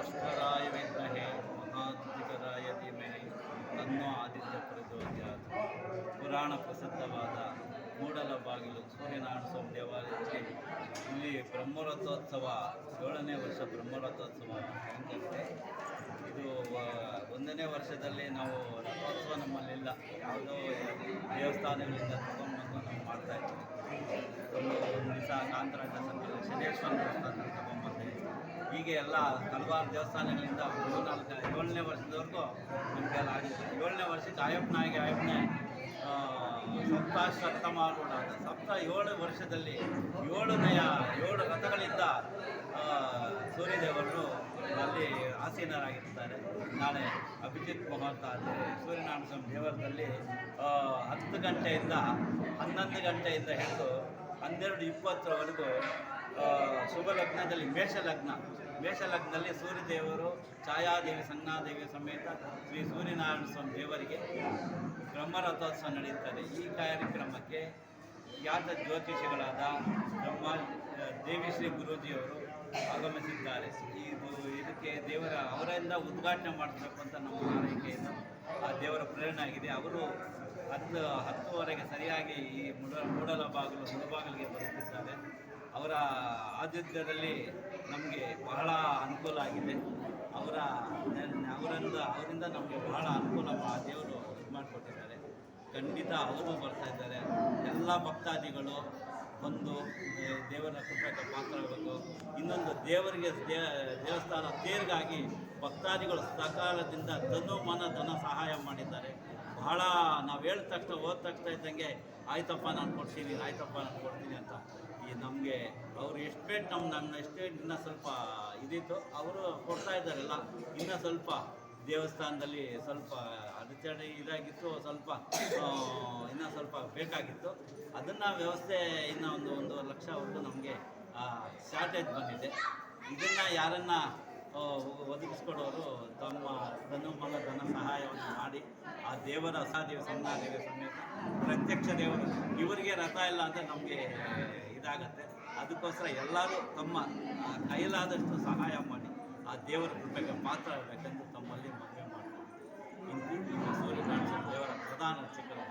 ಭಾಸ್ಕರಾಯ ವಿದ್ಮಹೇ ಮಹಾದ್ವಿಕರಾಯ ಧೀಮಹಿ ತನ್ನೋ ಆದಿತ್ಯ ಪ್ರಚೋದಯಾತ್. ಪುರಾಣ ಪ್ರಸಿದ್ಧವಾದ ಮೂಡಲಬಾಗಿಲು ಸೂರ್ಯನಾರಾಯಣ ಸ್ವಾಮಿ ದೇವಾಲಯಕ್ಕೆ ಇಲ್ಲಿ ಬ್ರಹ್ಮರಥೋತ್ಸವ 7ನೇ ವರ್ಷ ಬ್ರಹ್ಮರಥೋತ್ಸವ ನಡೆಯುತ್ತೆ. ಇದು 1ನೇ ವರ್ಷದಲ್ಲಿ ನಾವು ರಥೋತ್ಸವ ನಮ್ಮಲ್ಲಿಲ್ಲ, ಯಾವುದೋ ದೇವಸ್ಥಾನಗಳಿಂದ ತಗೊಂಡ್ಬಂದು ನಾವು ಮಾಡ್ತಾಯಿದ್ದೀವಿ. ಒಂದು ದಿವಸ ಕಾಂತರಾಜ ಸಂಘ ಶನೇಶ್ವರ ದೇವಸ್ಥಾನ ತಗೊಂಡ್ಬಂದಿವಿ. ಹೀಗೆ ಎಲ್ಲ ಹಲವಾರು ದೇವಸ್ಥಾನಗಳಿಂದ 7ನೇ ವರ್ಷದವರೆಗೂ ನಮಗೆಲ್ಲ ಆಗಿದೆ. 7ನೇ ವರ್ಷಕ್ಕೆ ಆಯಪ್ಪನೇ ಸಪ್ತಾಶ್ವತ್ತಮಾರೂಢ ಸಪ್ತ 7 ವರ್ಷದಲ್ಲಿ 7 ರಥಗಳಿಂದ ಸೂರ್ಯದೇವರು ಅಲ್ಲಿ ಆಸೀನರಾಗಿರ್ತಾರೆ. ನಾಳೆ ಅಭಿಜಿತ್ ಮುಹೂರ್ತ ಅಂದರೆ ಸೂರ್ಯನಾರಾಯಣ ಸ್ವಾಮಿ ದೇವರದಲ್ಲಿ 10 ಗಂಟೆಯಿಂದ 11 ಗಂಟೆಯಿಂದ ಹಿಡಿದು 12:20 ಶುಭ ಲಗ್ನದಲ್ಲಿ ಮೇಷಲಗ್ನದಲ್ಲಿ ಸೂರ್ಯದೇವರು ಛಾಯಾದೇವಿ ಸಂಜ್ಞಾದೇವಿ ಸಮೇತ ಶ್ರೀ ಸೂರ್ಯನಾರಾಯಣ ಸ್ವಾಮಿ ದೇವರಿಗೆ ಬ್ರಹ್ಮರಥೋತ್ಸವ ನಡೆಯುತ್ತದೆ. ಈ ಕಾರ್ಯಕ್ರಮಕ್ಕೆ ಖ್ಯಾತ ಜ್ಯೋತಿಷಿಗಳಾದ ದೇವಿಶ್ರೀ ಗುರೂಜಿಯವರು ಆಗಮಿಸಿದ್ದಾರೆ. ಇದಕ್ಕೆ ಅವರಿಂದ ಉದ್ಘಾಟನೆ ಮಾಡಬೇಕು ಅಂತ ನಮ್ಮ ಆರೈಕೆಯಿಂದ ಆ ದೇವರ ಪ್ರೇರಣೆ ಆಗಿದೆ. ಅವರು 10:10ವರೆಗೆ ಸರಿಯಾಗಿ ಈ ಮುಳಬಾಗಿಲಿಗೆ ಬರುತ್ತಿದ್ದಾರೆ. ಅವರ ಆತಿಥ್ಯದಲ್ಲಿ ನಮಗೆ ಬಹಳ ಅನುಕೂಲ ಆಗಿದೆ. ಅವರಿಂದ ನಮಗೆ ಬಹಳ ಅನುಕೂಲ ದೇವರು ಇದು ಮಾಡಿಕೊಟ್ಟಿದ್ದಾರೆ. ಖಂಡಿತ ಅವರು ಬರ್ತಾ ಇದ್ದಾರೆ. ಎಲ್ಲ ಭಕ್ತಾದಿಗಳು ಬಂದು ದೇವರ ಕೃಪೆಗೆ ಪಾತ್ರರಾಗಬೇಕು. ಇನ್ನೊಂದು ದೇವರಿಗೆ ದೇವಸ್ಥಾನ ತೇರಿಗಾಗಿ ಭಕ್ತಾದಿಗಳು ಸಕಾಲದಿಂದ ಧನ ಸಹಾಯ ಮಾಡಿದ್ದಾರೆ. ಬಹಳ ನಾವು ಹೇಳಿದ ತಕ್ಷಣ ಹೋದ ತಕ್ಷಣ ಇದ್ದಂಗೆ ಆಯ್ತಪ್ಪ ನಾನು ಕೊಡ್ತೀನಿ ಅಂತ ನಮಗೆ ಅವರು ಎಸ್ಟೇಟ್ ನಮ್ಮ ಎಸ್ಟೇಟ್ ಇನ್ನೂ ಸ್ವಲ್ಪ ಇದಿತ್ತು, ಅವರು ಕೊಡ್ತಾ ಇದ್ದಾರೆಲ್ಲ. ಇನ್ನೂ ಸ್ವಲ್ಪ ದೇವಸ್ಥಾನದಲ್ಲಿ ಸ್ವಲ್ಪ ಅಡಚಣೆ ಇದಾಗಿತ್ತು, ಇನ್ನೂ ಸ್ವಲ್ಪ ಬೇಕಾಗಿತ್ತು. ಅದನ್ನು ವ್ಯವಸ್ಥೆ ಇನ್ನೂ 1.5 ಲಕ್ಷವರೆಗೂ ನಮಗೆ ಶಾರ್ಟೇಜ್ ಬಂದಿದೆ. ಇದನ್ನು ಯಾರನ್ನು ಒದಗಿಸ್ಕೊಡೋರು ತಮ್ಮ ಧನ ಸಹಾಯವನ್ನು ಮಾಡಿ ಆ ದೇವರ ದೇವಿ ಸಂಜ್ಞಾದೇವಿ ಸಮೇತ ಪ್ರತ್ಯಕ್ಷ ದೇವರು ಇವರಿಗೆ ರಥ ಇಲ್ಲ ಅಂದರೆ ನಮಗೆ ಇದಾಗತ್ತೆ. ಅದಕ್ಕೋಸ್ಕರ ಎಲ್ಲರೂ ತಮ್ಮ ಕೈಲಾದಷ್ಟು ಸಹಾಯ ಮಾಡಿ ಆ ದೇವರ ಕೃಪೆಗೆ ಪಾತ್ರ ಆಗಬೇಕೆಂದು ತಮ್ಮಲ್ಲಿ ಮನವಿ ಮಾಡ್ತಾರೆ. ಇಂದು ಸೂರ್ಯನಾರಾಯಣ ದೇವರ ಪ್ರಧಾನ ಅರ್ಚಕರು